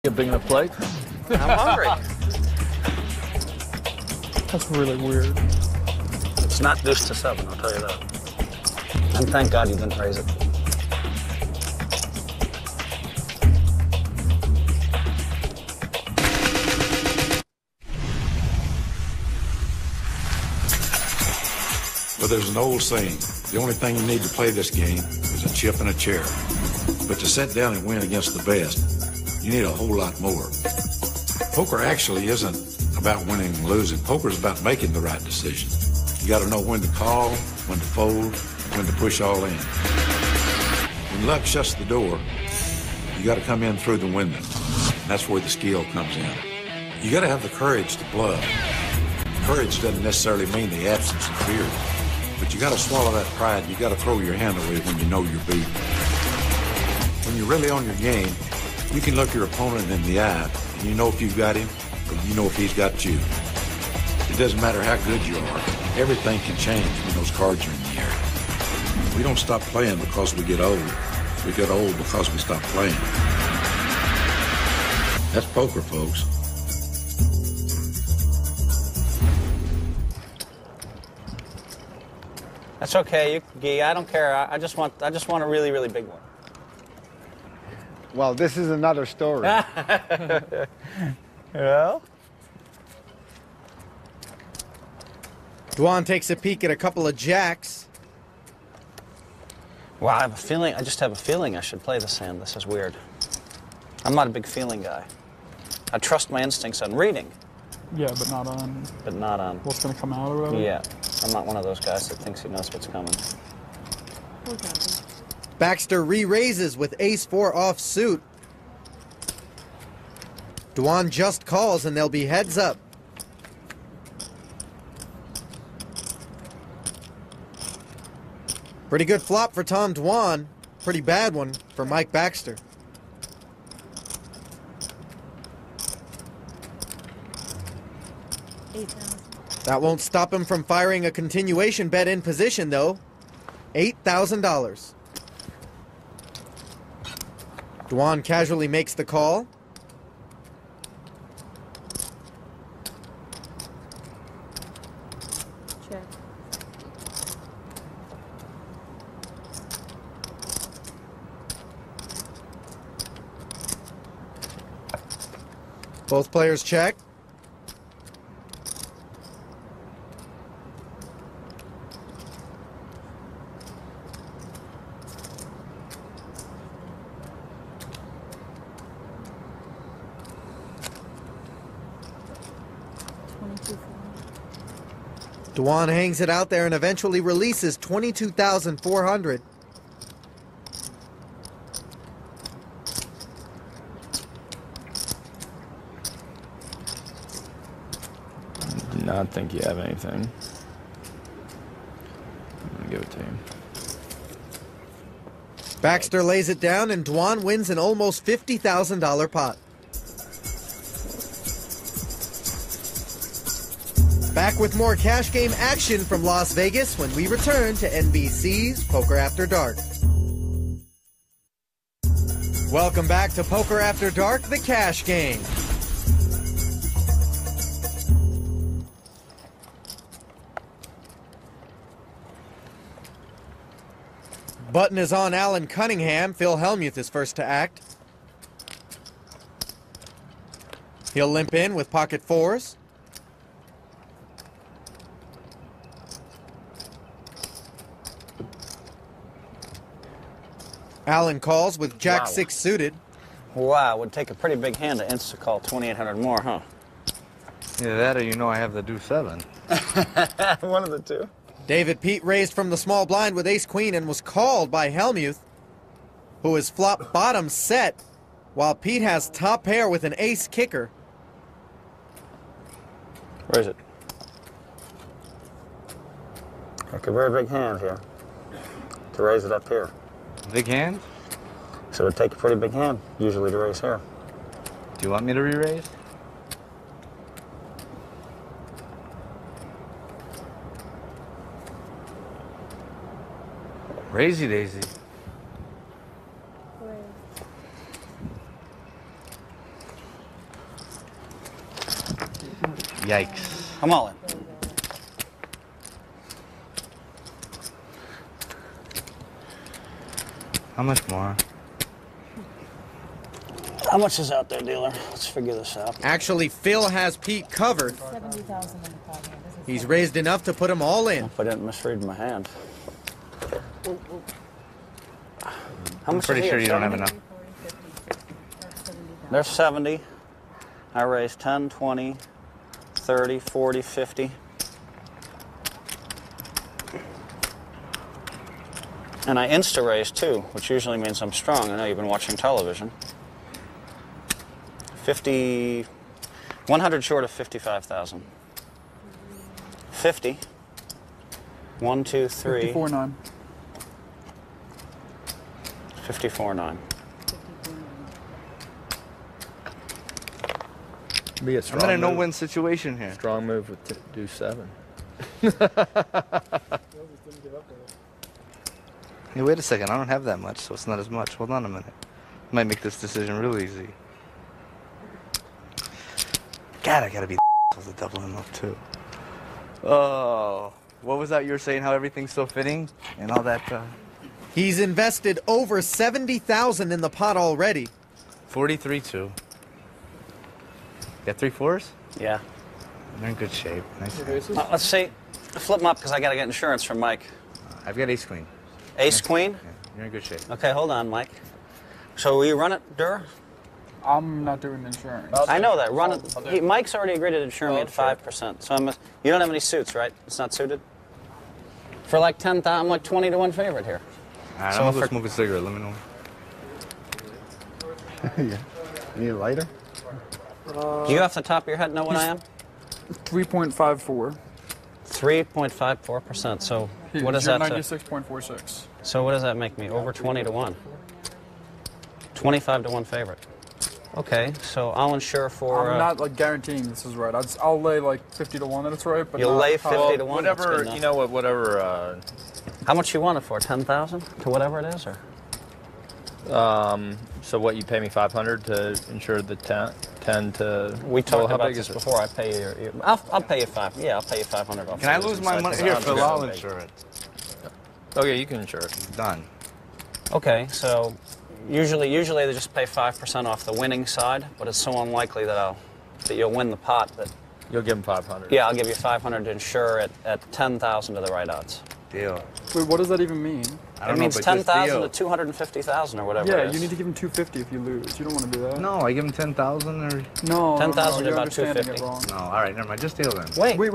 You big enough plate? I'm hungry. That's really weird. It's not deuce to 7, I'll tell you that. And thank God you didn't raise it. Well, there's an old saying, the only thing you need to play this game is a chip and a chair. But to sit down and win against the best, you need a whole lot more. Poker actually isn't about winning and losing. Poker is about making the right decision. You got to know when to call, when to fold, when to push all in. When luck shuts the door, you got to come in through the window. And that's where the skill comes in. You got to have the courage to bluff. Courage doesn't necessarily mean the absence of fear. But you got to swallow that pride. You got to throw your hand away when you know you're beat. When you're really on your game, you can look your opponent in the eye, and you know if you've got him, or you know if he's got you. It doesn't matter how good you are. Everything can change when those cards are in the air. We don't stop playing because we get old. We get old because we stop playing. That's poker, folks. That's okay, you can gee. I don't care. I just want a really, really big one. Well, this is another story. Well? Duan takes a peek at a couple of jacks. Well, I just have a feeling I should play this hand. This is weird. I'm not a big feeling guy. I trust my instincts on reading. Yeah, but not on. But not on. What's going to come out or whatever? Yeah. I'm not one of those guys that thinks he knows what's coming. Baxter re-raises with ace-4 offsuit. Duan just calls and they'll be heads up. Pretty good flop for Tom Duan. Pretty bad one for Mike Baxter. That won't stop him from firing a continuation bet in position, though. $8,000. Duan casually makes the call. Check. Both players check. Duan hangs it out there and eventually releases $22,400. I do not think you have anything. I'm gonna give it to you. Baxter lays it down and Duan wins an almost $50,000 pot. Back with more cash game action from Las Vegas when we return to NBC's Poker After Dark. Welcome back to Poker After Dark, the cash game. Button is on Alan Cunningham. Phil Hellmuth is first to act. He'll limp in with pocket fours. Allen calls with Jack 6 suited. Wow, it would take a pretty big hand to insta-call 2,800 more, huh? Either that or you know I have the deuce 7. One of the two. David Pete raised from the small blind with ace-queen and was called by Hellmuth, who is flop bottom set, while Pete has top pair with an ace kicker. Where is it? Like a very big hand here to raise it up here. Big hand? So it would take a pretty big hand, usually, to raise here. Do you want me to re-raise? Raisey daisy. Yikes. I'm all in. How much more? How much is out there, dealer? Let's figure this out. Actually, Phil has Pete covered. 70,000 in the pot hand. This is He's raised enough to put him all in. If I didn't misread my hand. How I'm much pretty is he sure at, you don't have 70? enough. 40, 50. That's 70,000. There's 70. I raised 10, 20, 30, 40, 50. And I insta-raised too, which usually means I'm strong. I know you've been watching television. 50, 100 short of 55,000. 50. 1, 2, 3. 54.9. 54.9. Be a I'm strong in a move. no-win situation here. Strong move with deuce 7. Hey, wait a second. I don't have that much, so it's not as much. Hold on a minute. Might make this decision real easy. God, I gotta be the double him up too. Oh, what was that you were saying? How everything's so fitting and all that. He's invested over 70,000 in the pot already. 43-2. Got 3 4s? Yeah. They're in good shape. Nice. Let's see. Flip them up because I got to get insurance from Mike. I've got ace queen. Ace, queen? Yeah, you're in good shape. Okay, hold on, Mike. So will you run it, Dur? I'm not doing insurance. I know that. Run it. Mike's already agreed to insure me at 5%. So you don't have any suits, right? It's not suited? For like 10,000, I'm like 20 to 1 favorite here. All right, So I'm gonna for- go smoke a cigarette. Let me know. Yeah. You need a lighter? Do you off the top of your head know what I am? 3.54. 3.54%. So what is You're that? 96.46. So what does that make me? Over 20 to 1. 25 to 1 favorite. Okay, so I'll insure for. I'm not like guaranteeing this is right. I'll lay like 50 to 1 that it's right, but You'll not lay high. 50 to 1. That's good Whatever, enough. you know what, whatever, How much you want it for? 10,000 to whatever it is, or? so what, you pay me 500 to insure the 10 to... We talked how about big this is it? before. I pay you. I'll pay you 5. Yeah, I'll pay you 500 off. Can I lose my money here, Phil? I'll insure it. Oh yeah, you can insure it. Done. Okay, so usually they just pay 5% off the winning side, but it's so unlikely that you'll win the pot that. You'll give him 500. Yeah, I'll give you 500 to insure it at 10,000 to the right odds. Deal. Wait, what does that even mean? I It don't know, means but 10,000 just to deal. 250,000 or whatever. Yeah, it is. you need to give him 250 if you lose. You don't want to do that. No, I give him 10,000 or. No, 10,000 you're about understanding 250. it wrong. No, all right, never mind. Just deal then. Wait, Wait.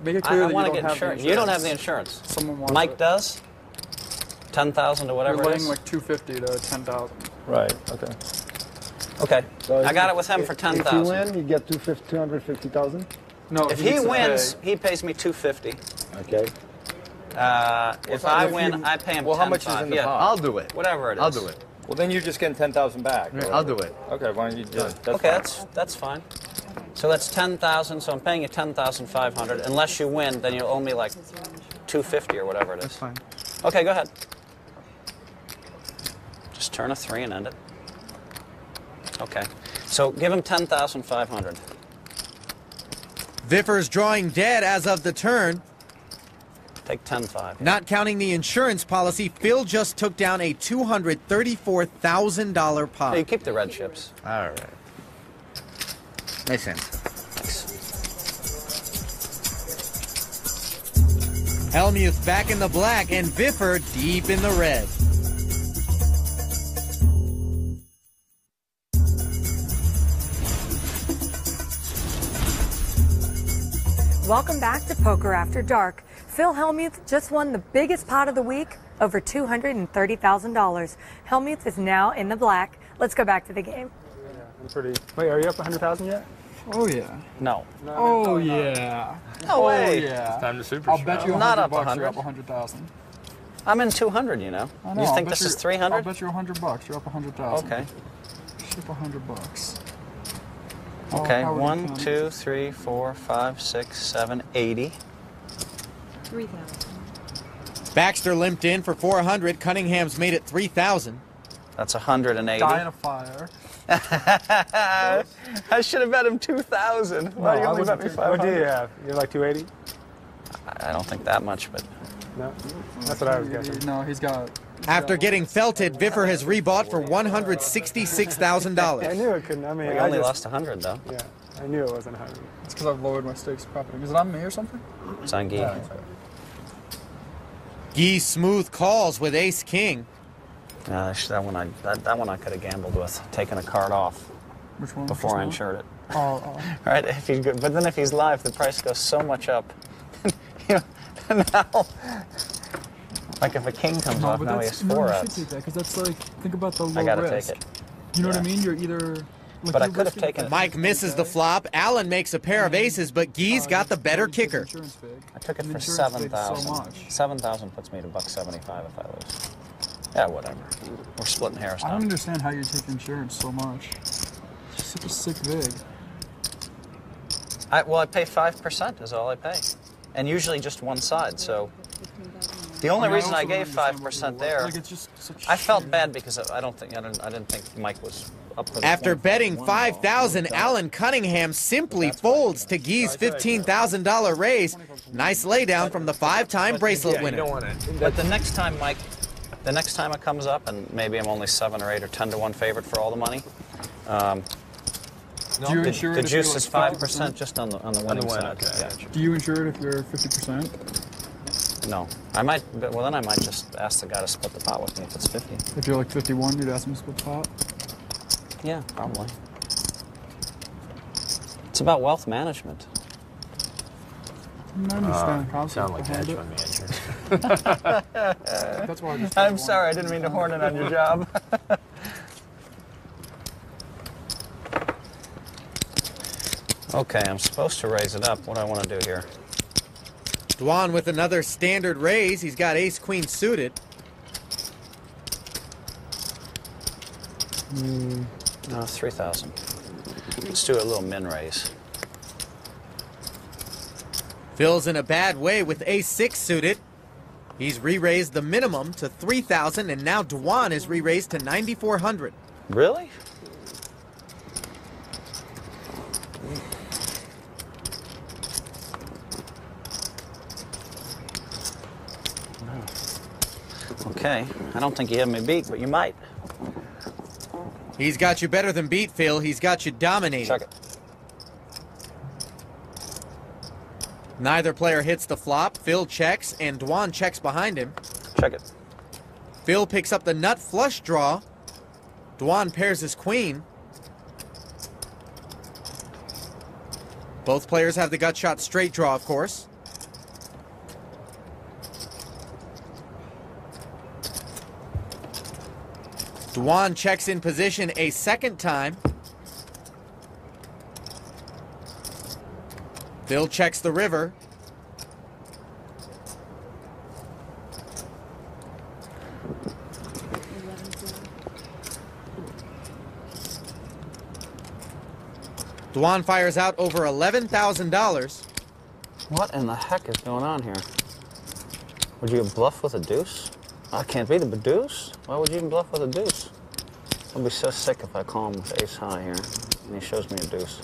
Make it clear I that you want to don't get have insurance. the You don't have the insurance. Someone wants Mike it. does. 10,000 to whatever You're it laying is. like 250 to 10,000. Right, okay. Okay, So I got it with him for If 10,000. you win, you get 250,000. No, If he he needs to wins, pay. he pays me 250. Okay. If I win, I pay him. Well, how much is 10,500. in the yeah, pot? I'll do it. Whatever it is. I'll do it. Well, then you're just getting 10,000 back. I'll do it. Okay, why don't you do it? Okay, fine. that's fine. So that's 10,000. So I'm paying you 10,500. Unless you win, then you'll owe me like 250 or whatever it is. That's fine. Okay, go ahead. Just turn a 3 and end it. Okay. So give him 10,500. Viffer's drawing dead as of the turn. Take 10,500. Not counting the insurance policy, Phil just took down a $234,000 pot. Hey, you keep the red chips. All right. Makes sense. Helmuth back in the black and Viffer deep in the red. Welcome back to Poker After Dark. Phil Hellmuth just won the biggest pot of the week, over $230,000. Hellmuth is now in the black. Let's go back to the game. Wait, are you up 100,000 yet? Oh yeah. No. Oh yeah. No way. Oh yeah. Time to super I'll shot. bet you I'm not up $100 100. you're up 100,000. I'm in 200, you know. I know. You I'll think bet this is I'll 300? bet you $100 you're up 100,000. Okay. Ship $100. Okay. Howard 1, County. 2, 3, 4, 5, 6, 7, 80. 3,000. Baxter limped in for 400. Cunningham's made it 3,000. That's 180. Die in a fire. I should have bet him 2,000. Why do you only bet me 500? What do you have? You have like 280? I don't think that much, but No, that's what I was guessing. No, he's got. After getting felted, Viffer has rebought for $166,000. I knew it couldn't. I mean, we only lost 100 though. Yeah, I knew it wasn't 100. It's because I've lowered my stakes property. Is it on me or something? It's on Guy. Yeah. Guy smooth calls with ace king. That one I could have gambled with, taking a card off. Which one? Before I insured it. Oh. Right? But then if he's live, the price goes so much up. You know, now, like if a king comes off, now he has 4 you outs. should take that because that's like, think about the low I gotta risk. take it. You know what I mean? You're either. Like, But I could have taken it. Mike misses the flop. Allen makes a pair of aces, but Guy's got the better kicker. I took it for $7,000. 7,000. 7,000 puts me to $175 if I lose. Yeah, whatever. We're splitting hairs I now. don't understand how you take insurance so much. It's such a sick vig. I pay 5% is all I pay. And usually just one side, so. The only reason I gave 5% there, Like, it's just such I felt bad because I didn't think Mike was up for the After point. betting $5,000, Alan Cunningham simply folds to Guy's $15,000 raise. Nice laydown from the 5-time bracelet winner. But the next time it comes up, and maybe I'm only 7 or 8 or 10 to 1 favorite for all the money, Do you insure the it if you're juice like is 5% just on the winning side. Yeah. Do you insure it if you're 50%? No, I might. Well, then I might just ask the guy to split the pot with me if it's 50. If you're like 51, you'd ask him to split the pot? Yeah, probably. It's about wealth management. I understand the concept Sound like behind hedge it. fund manager. That's why I just I'm sorry, I didn't mean to horn in on your job. Okay, I'm supposed to raise it up. What do I want to do here? Dwan with another standard raise. He's got ace-queen suited. No, 3,000. Let's do a little min raise. Phil's in a bad way with ace-6 suited. He's re-raised the minimum to 3,000, and now Dwan is re-raised to 9,400. Really? Okay, I don't think you have me beat, but you might. He's got you better than beat, Phil. He's got you dominating. Check it. Neither player hits the flop. Phil checks, and Dwan checks behind him. Check it. Phil picks up the nut flush draw. Dwan pairs his queen. Both players have the gut shot straight draw, of course. Dwan checks in position a second time. Phil checks the river. Dwan fires out over $11,000. What in the heck is going on here? Would you bluff with a deuce? I can't beat a deuce. Why would you even bluff with a deuce? I'll be so sick if I call him with ace high here and he shows me a deuce.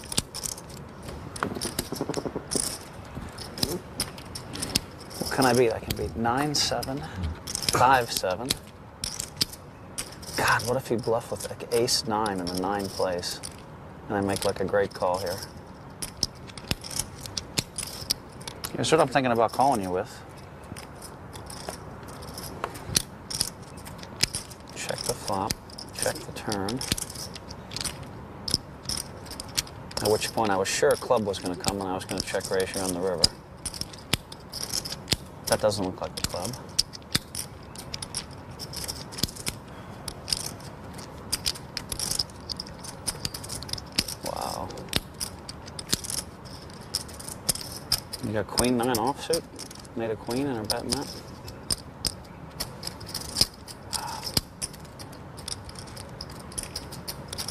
What can I beat? I can beat 9-7, 5-7. God, what if he bluff with like ace 9 in the 9 place? And I make like a great call here. Here's what I'm thinking about calling you with. Check the flop, check the turn. At which point I was sure a club was going to come and I was going to check raise here on the river. That doesn't look like the club. Wow. You got queen 9 offsuit? Made a queen and are betting that?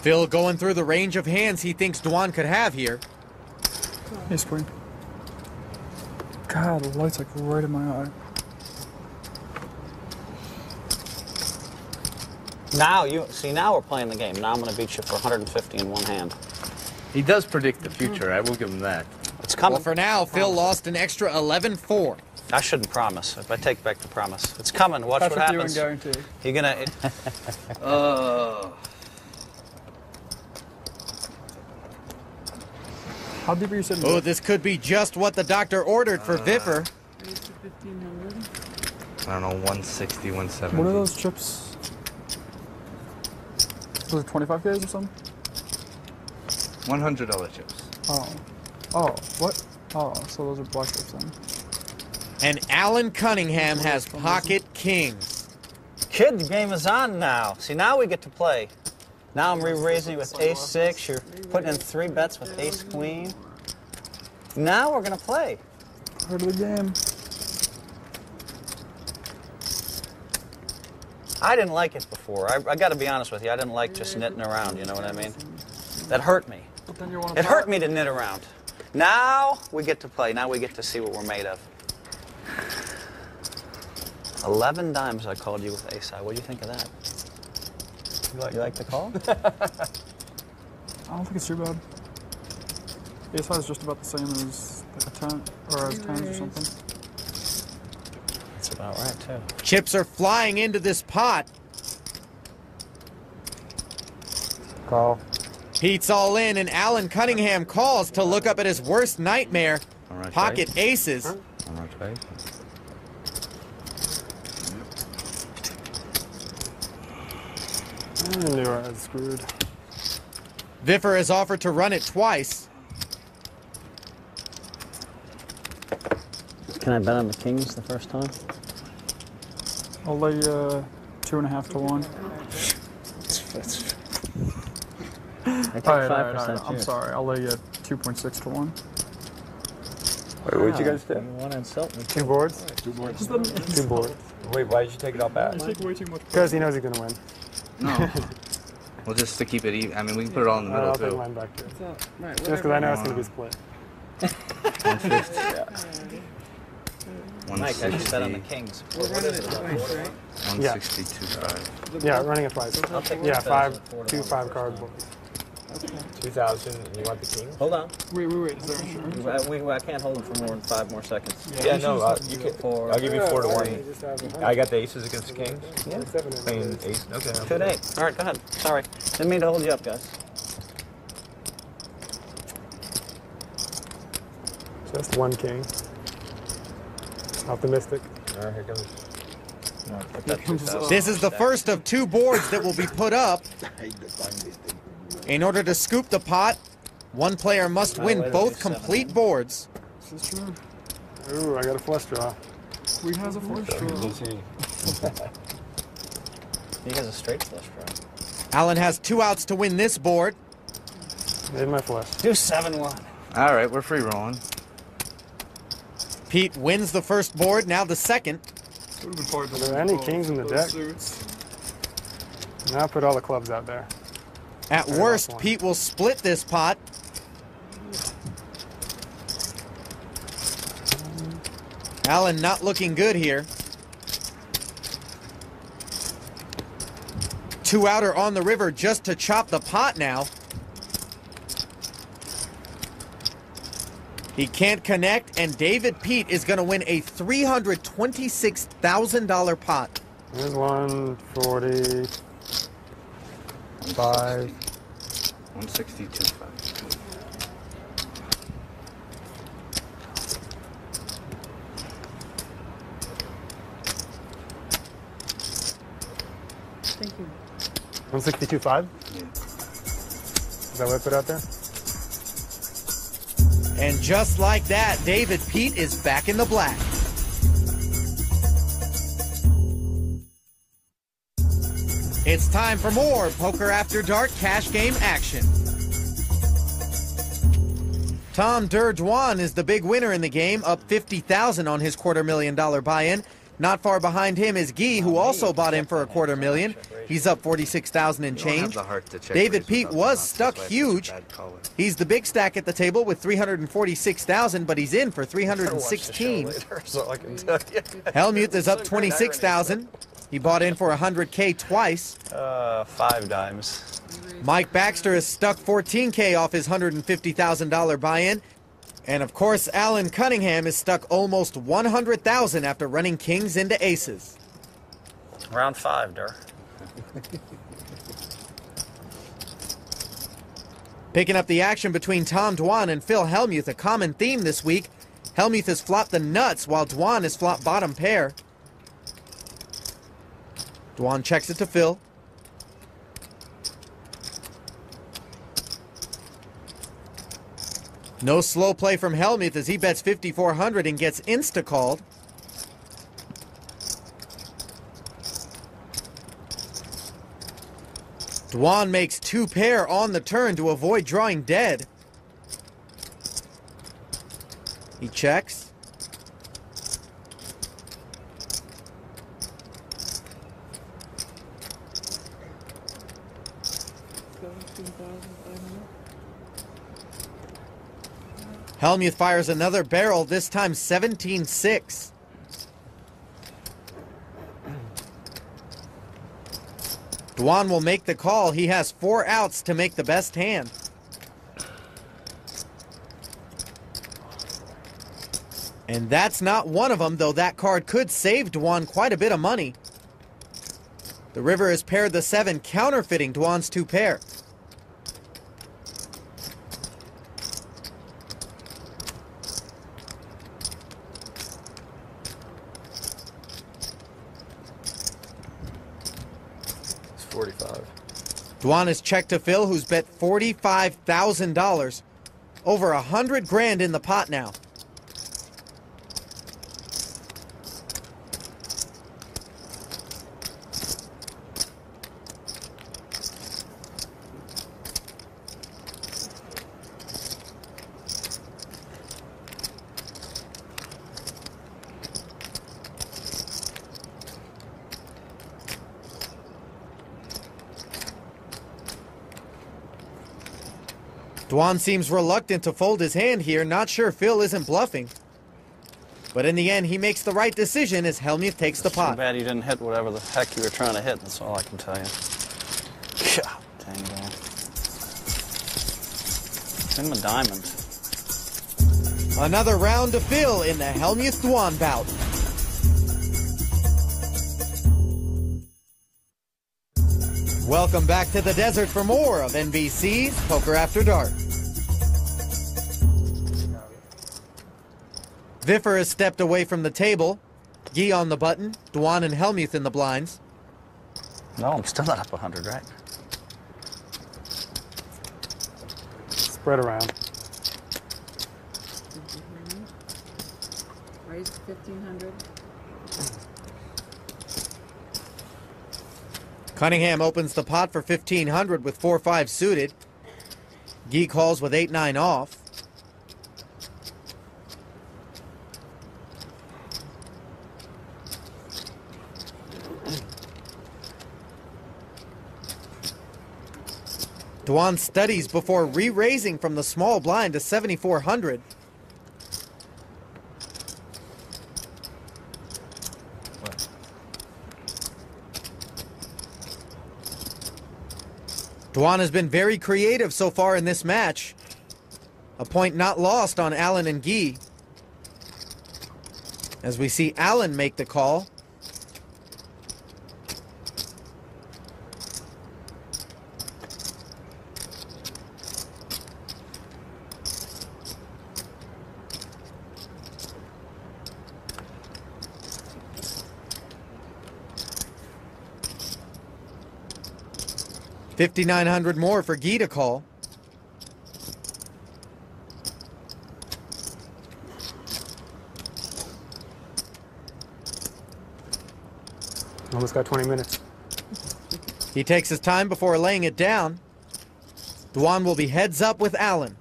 Phil going through the range of hands he thinks Dwan could have here. Ace queen. God, the light's like right in my eye. Now now we're playing the game. Now I'm going to beat you for 150 in one hand. He does predict the future. I will give him that. It's coming. Well, for now, Phil lost an extra 11-4. I shouldn't promise. If I take back the promise, it's coming. Watch what happens. Guarantee. You're gonna. How deep are you sitting? Oh, this could be just what the doctor ordered for Viffer. I don't know, 160, 170. What are those chips? Those are 25Ks or something? $100 chips. Oh. Oh, what? Oh, so those are black chips then. And Alan Cunningham has pocket kings. Kid, the game is on now. See, now we get to play. Now I'm re-raising you with ace-6. You're putting in 3 bets with ace-queen. Now we're gonna play. Heard of the game. I didn't like it before. I got to be honest with you. I didn't like just knitting around. You know what I mean? That hurt me. It hurt me to knit around. Now we get to play. Now we get to see what we're made of. 11 dimes I called you with ace-high. What do you think of that? You like the call? I don't think it's too bad. Ace high is just about the same as like a 10 or as 10s or something. That's about right too. Chips are flying into this pot. Call. Pete's all in, and Alan Cunningham calls to look up at his worst nightmare, pocket aces. I knew I was screwed. Viffer has offered to run it twice. Can I bet on the kings the first time? I'll lay 2.5 to 1. I take All right, 5%. I'm sorry. I'll lay 2.6 to 1. Wait, what'd you guys do? You want to insult me? 2 boards? 2 boards. 2 boards. Wait, why did you take it off I that? take way too much. Because he knows he's gonna win. No. Well, just to keep it even. I mean, we can put it all in the middle, I'll too. take mine back too. Just because I know it's gonna be split. 150. Mike, I just bet on the kings. 162.5. Yeah, running it twice. I'll take Yeah, 2,000 2 5-card boards. 2,000, and you want the king? Hold on. Wait. Is there insurance? I can't hold them for more than 5 more seconds. Yeah, no, you can. I'll give you 4 to 1. Just have a- I got the aces against the kings. Yeah. Playing ace. Okay. 2 to 8. All right, go ahead. Sorry. Didn't mean to hold you up, guys. Just 1 king. Optimistic. All right, here comes. No, put that 2,000. This is the first of 2 boards that will be put up. In order to scoop the pot, one player must win both complete boards. This is true. Ooh, I got a flush draw. We has a flush draw. He has a straight flush draw. Alan has 2 outs to win this board. Made my flush. Do 7-1. All right, we're free rolling. Pete wins the first board, now the second. Would have been hard to Are there lose any both kings in the those deck? suits. Now put all the clubs out there. At worst, Pete will split this pot. Alan not looking good here. 2 outer on the river just to chop the pot now. He can't connect, and David Pete is going to win a $326,000 pot. There's 140. 5. 162.5. Thank you. 162.5? Yeah. Is that what I put out there? And just like that, David Pete is back in the black. It's time for more Poker After Dark cash game action. Tom Durjuan is the big winner in the game, up $50,000 on his $250,000 buy-in. Not far behind him is Guy, who also bought in for a $250,000. He's up $46,000 and change. David Pete was stuck huge. He's the big stack at the table with $346,000, but he's in for $316,000. So I can tell you. Helmuth is up $26,000. He bought in for $100K twice. 5 dimes. Mike Baxter is stuck $14K off his $150,000 buy-in. And of course, Alan Cunningham is stuck almost $100,000 after running kings into aces. Round 5, Dur. Picking up the action between Tom Dwan and Phil Hellmuth, a common theme this week. Hellmuth has flopped the nuts while Dwan has flopped bottom pair. Dwan checks it to Phil. No slow play from Hellmuth as he bets 5,400 and gets insta-called. Dwan makes 2 pair on the turn to avoid drawing dead. He checks. Hellmuth fires another barrel, this time 17-6. Dwan will make the call. He has 4 outs to make the best hand. And that's not one of them, though that card could save Dwan quite a bit of money. The river has paired the 7, counterfeiting Dwan's 2 pair. It's 45. Dwan is checked to Phil, who's bet $45,000. Over 100 grand in the pot now. Dwan seems reluctant to fold his hand here, not sure Phil isn't bluffing. But in the end, he makes the right decision as Hellmuth takes the pot. Too bad you didn't hit whatever the heck you were trying to hit, that's all I can tell you. God dang it. Give him a diamond. Another round to Phil in the Hellmuth-Dwan bout. Welcome back to the desert for more of NBC's Poker After Dark. Viffer has stepped away from the table. Guy on the button, Dwan and Hellmuth in the blinds. No, I'm still not up 100, right? Spread around. Raise 1,500. Cunningham opens the pot for 1,500 with 4-5 suited. Guy calls with 8-9 off. Dwan studies before re-raising from the small blind to 7,400. Dwan has been very creative so far in this match. A point not lost on Allen and Guy. As we see Allen make the call. $5,900 more for Guy to call. Almost got 20 minutes. He takes his time before laying it down. Dwan will be heads up with Allen.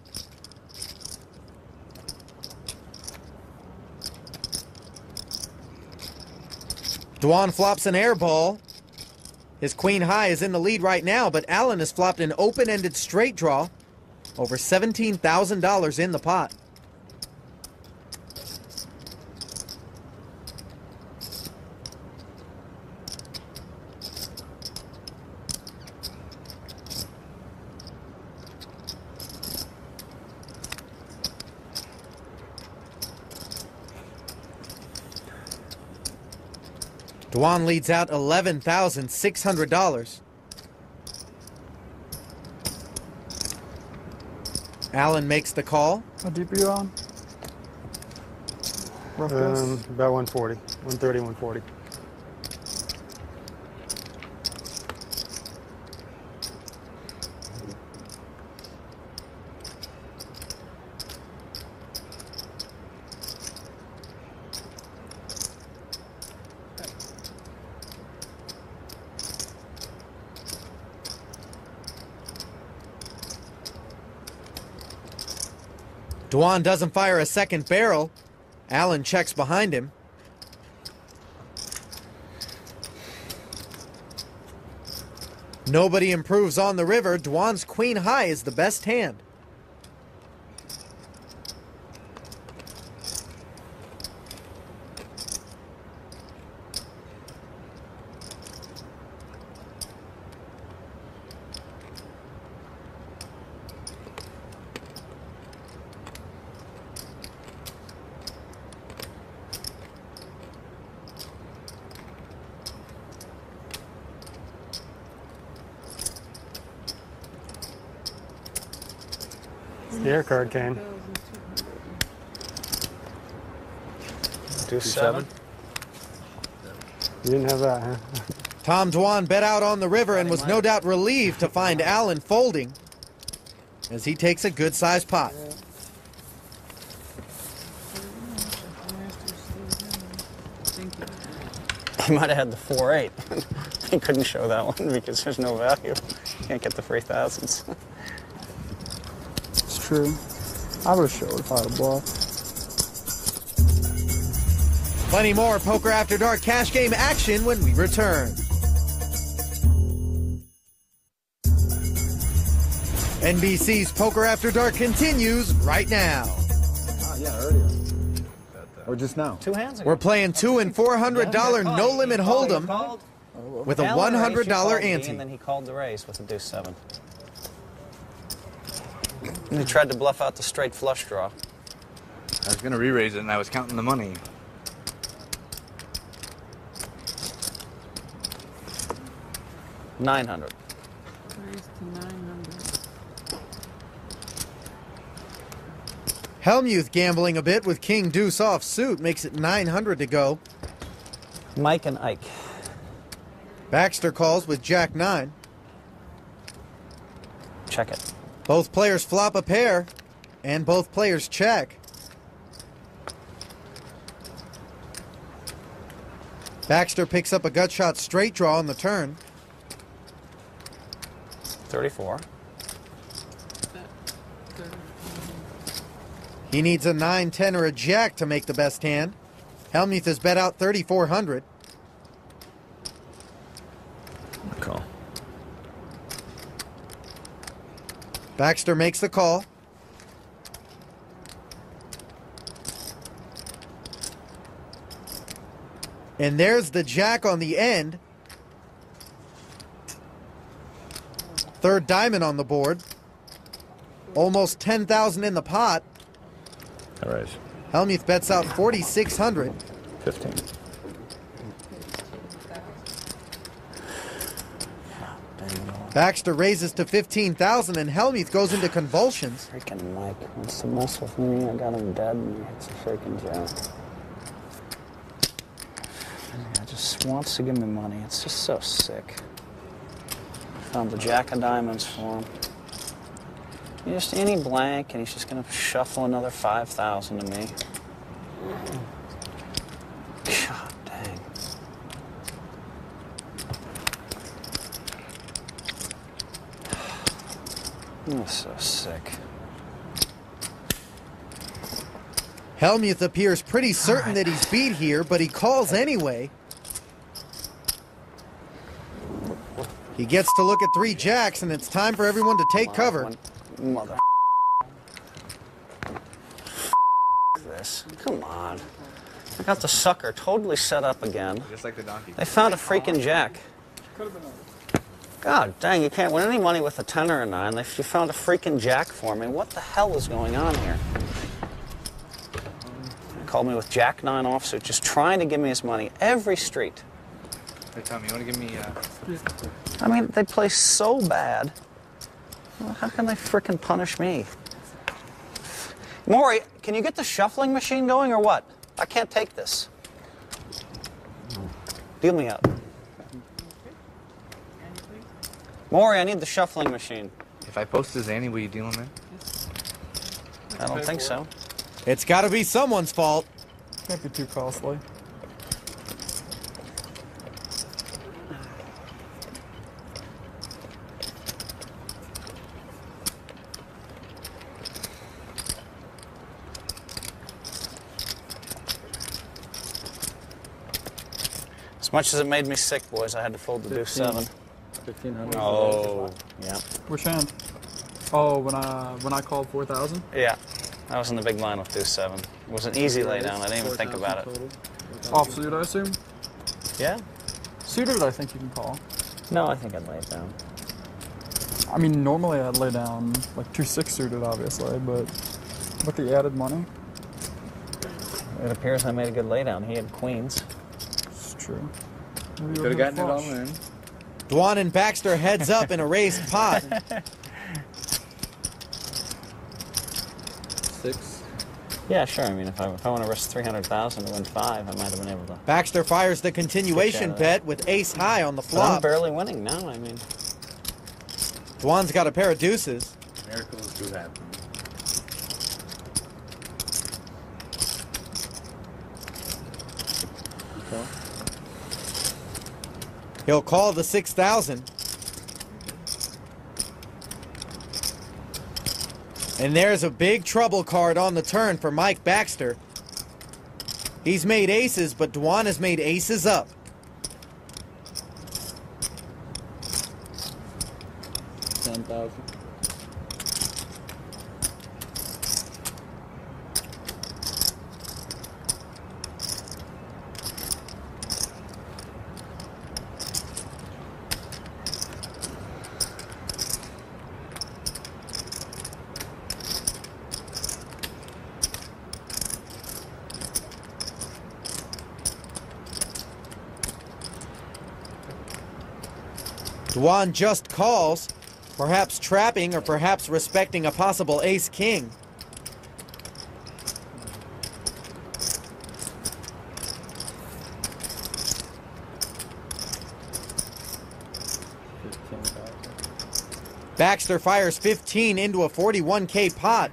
Dwan flops an air ball. His queen high is in the lead right now, but Allen has flopped an open-ended straight draw. Over $17,000 in the pot. Dwan leads out $11,600. Allen makes the call. How deep are you on? Rough guess. About 140, 130, 140. Dwan doesn't fire a second barrel. Allen checks behind him. Nobody improves on the river. Dwan's queen high is the best hand. The air card came. Do 7. You didn't have that, huh? Tom Dwan bet out on the river and was no doubt relieved to find Allen folding as he takes a good-sized pot. He might have had the 4-8. He couldn't show that one because there's no value. Can't get the 3,000s. It's true. I would have showed if I had a bluff. Plenty more Poker After Dark cash game action when we return. NBC's Poker After Dark continues right now. Yeah, earlier. Or just now. 2 hands ago. We're playing $200 and $400 no-limit hold'em with a $100 ante. And then he called the raise with a deuce 7. And he tried to bluff out the straight flush draw. I was going to re-raise it, and I was counting the money. $900. Helmuth gambling a bit with king deuce off suit makes it $900 to go. Mike and Ike. Baxter calls with jack 9. Check it. Both players flop a pair, and both players check. Baxter picks up a gut shot straight draw on the turn. 34. He needs a 9, 10, or a jack to make the best hand. Helmuth has bet out $3,400. Call. Baxter makes the call. And there's the jack on the end. Third diamond on the board. Almost $10,000 in the pot. All right. Helmuth bets out $4,600. 15. Baxter raises to $15,000 and Helmuth goes into convulsions. Freaking Mike wants to mess with me. I got him dead and he hits a freaking jack. He just wants to give me money. It's just so sick. Found the jack of diamonds for him. Just any blank, and he's just going to shuffle another 5,000 to me. God dang. I'm so sick. Helmuth appears pretty certain that he's beat here, but he calls anyway. He gets to look at 3 jacks, and it's time for everyone to take cover. Mother. This. Come on. I got the sucker totally set up again. Just like the donkey. They found a freaking jack. God dang, you can't win any money with a 10 or a 9. You found a freaking jack for me. What the hell is going on here? He called me with jack 9 offsuit, just trying to give me his money. Every street. Hey, Tommy, you want to give me... I mean, they play so bad. Well, how can they frickin' punish me? Maury, can you get the shuffling machine going or what? I can't take this. Deal me up. Maury, I need the shuffling machine. If I post this Annie, will you deal him in? I don't think so. It's got to be someone's fault. Can't be too costly. As much as it made me sick, boys, I had to fold the deuce 7. 1,500. Oh, yeah. Which hand? Oh, when I called 4,000? Yeah. I was in the big blind with deuce 7. It was an easy laydown. I didn't even think about it. Offsuit, I assume? Yeah? Suited, I think you can call. No, I think I'd lay it down. I mean, normally I'd lay down like 2-6 suited, obviously, but with the added money. It appears I made a good laydown. He had queens. It's true. Could have gotten it all in. Dwan and Baxter heads up in a raised pot. 6. Yeah, sure. I mean, if I want to risk 300,000 to win 5, I might have been able to. Baxter fires the continuation bet with ace high on the But I'm flop. barely winning now. I mean, Dwan's got a pair of deuces. Miracles do happen. He'll call the 6,000. And there's a big trouble card on the turn for Mike Baxter. He's made aces, but Dwan has made aces up. $10,000. Dwan just calls, perhaps trapping or perhaps respecting a possible ace-king. Baxter fires 15 into a 41K pot.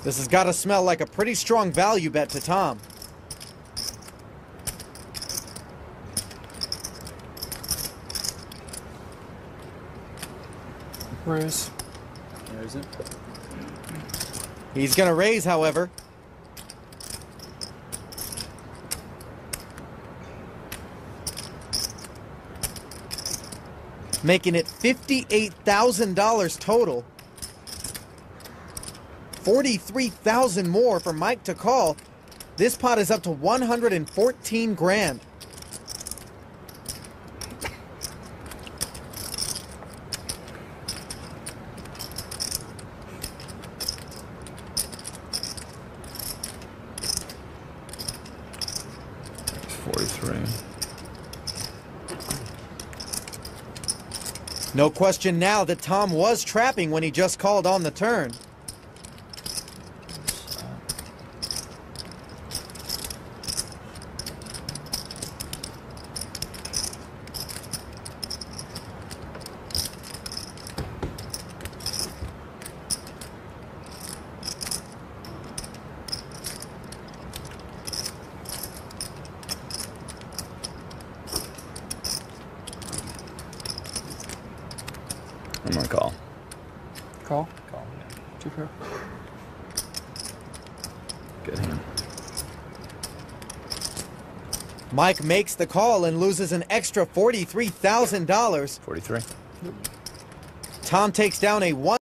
This has got to smell like a pretty strong value bet to Tom. Raise. There's it. He's going to raise, however. Making it $58,000 total. 43,000 more for Mike to call. This pot is up to 114 grand. It's 43. No question now that Tom was trapping when he just called on the turn. I'm gonna call. Call? Call. 2 pair. Good hand. Mike makes the call and loses an extra $43,000. 43. Tom takes down a 1